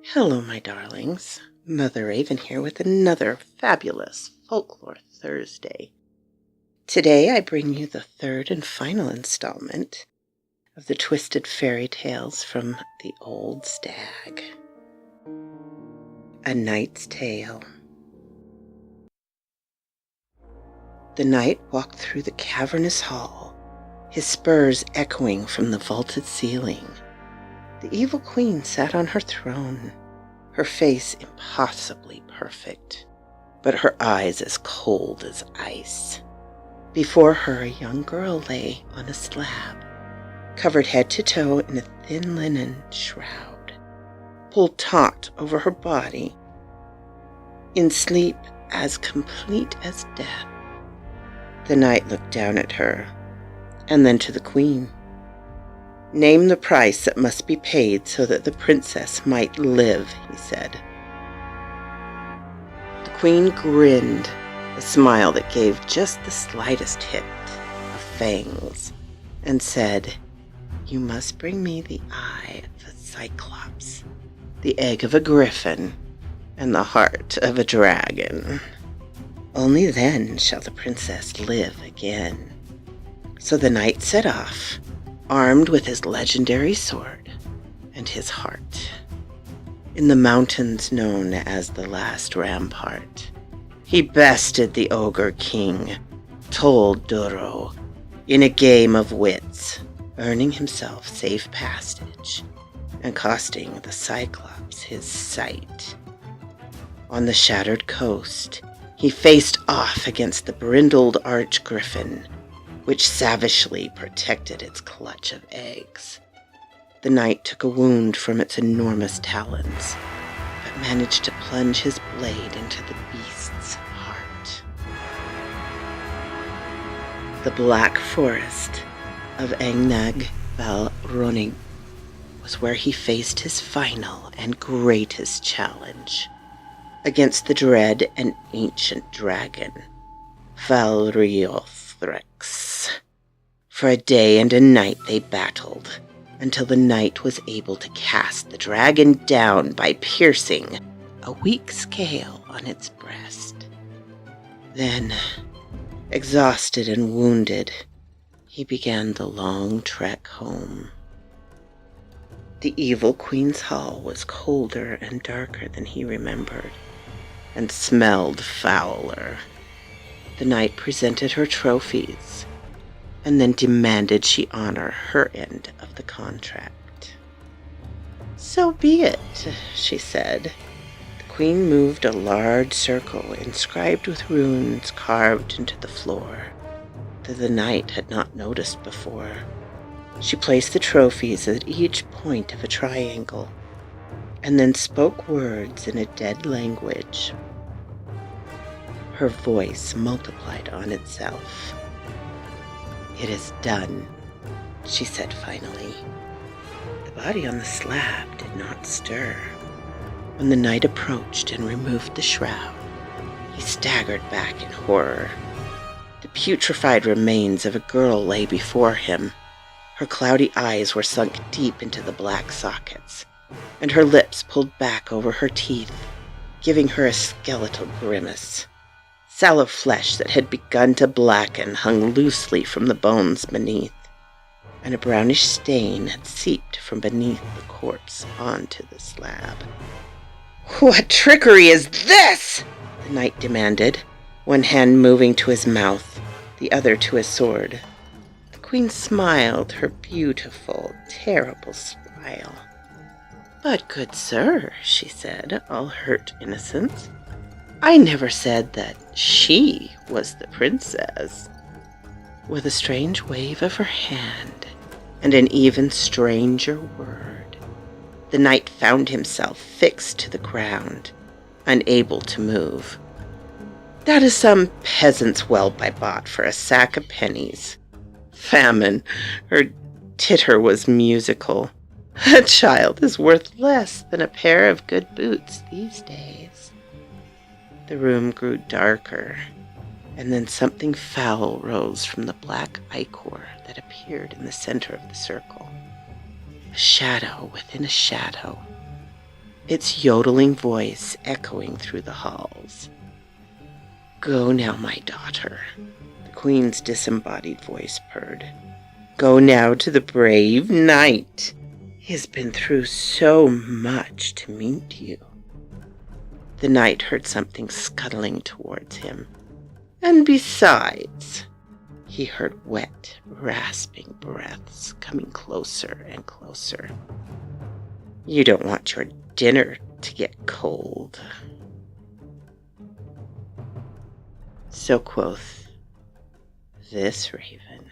Hello, my darlings. Mother Raven here with another fabulous Folklore Thursday. Today I bring you the third and final installment of the twisted fairy tales from the old Stag. A Knight's Tale. The knight walked through the cavernous hall, his spurs echoing from the vaulted ceiling. The evil queen sat on her throne, her face impossibly perfect, but her eyes as cold as ice. Before her, a young girl lay on a slab, covered head to toe in a thin linen shroud, pulled taut over her body, in sleep as complete as death. The knight looked down at her, and then to the queen. "Name the price that must be paid so that the princess might live," he said. The queen grinned, a smile that gave just the slightest hint of fangs, and said, "You must bring me the eye of a cyclops, the egg of a griffin, and the heart of a dragon. Only then shall the princess live again." So the knight set off, armed with his legendary sword and his heart. In the mountains known as the Last Rampart, he bested the ogre king, Tol Duro, in a game of wits, earning himself safe passage and costing the Cyclops his sight. On the shattered coast, he faced off against the brindled arch-griffin, which savagely protected its clutch of eggs. The knight took a wound from its enormous talons, but managed to plunge his blade into the beast's heart. The Black Forest of Angnag Val Roning was where he faced his final and greatest challenge, against the dread and ancient dragon, Valriothrix. For a day and a night they battled, until the knight was able to cast the dragon down by piercing a weak scale on its breast. Then, exhausted and wounded, he began the long trek home. The evil queen's hall was colder and darker than he remembered, and smelled fouler. The knight presented her trophies, and then demanded she honor her end of the contract. "So be it," she said. The queen moved a large circle inscribed with runes carved into the floor that the knight had not noticed before. She placed the trophies at each point of a triangle, and then spoke words in a dead language. Her voice multiplied on itself. "It is done," she said finally. The body on the slab did not stir. When the knight approached and removed the shroud, he staggered back in horror. The putrefied remains of a girl lay before him. Her cloudy eyes were sunk deep into the black sockets, and her lips pulled back over her teeth, giving her a skeletal grimace. Sallow flesh that had begun to blacken hung loosely from the bones beneath, and a brownish stain had seeped from beneath the corpse onto the slab. "What trickery is this?" the knight demanded, one hand moving to his mouth, the other to his sword. The queen smiled her beautiful, terrible smile. "But, good sir," she said, all hurt innocence, "I never said that she was the princess." With a strange wave of her hand and an even stranger word, the knight found himself fixed to the ground, unable to move. "That is some peasant's whelp I bought for a sack of pennies." Famine, her titter was musical. "A child is worth less than a pair of good boots these days." The room grew darker, and then something foul rose from the black ichor that appeared in the center of the circle. A shadow within a shadow. its yodeling voice echoing through the halls. "Go now, my daughter," the queen's disembodied voice purred. "Go now to the brave knight. He has been through so much to meet you." The knight heard something scuttling towards him. And besides, he heard wet, rasping breaths coming closer and closer. "You don't want your dinner to get cold." So quoth this raven.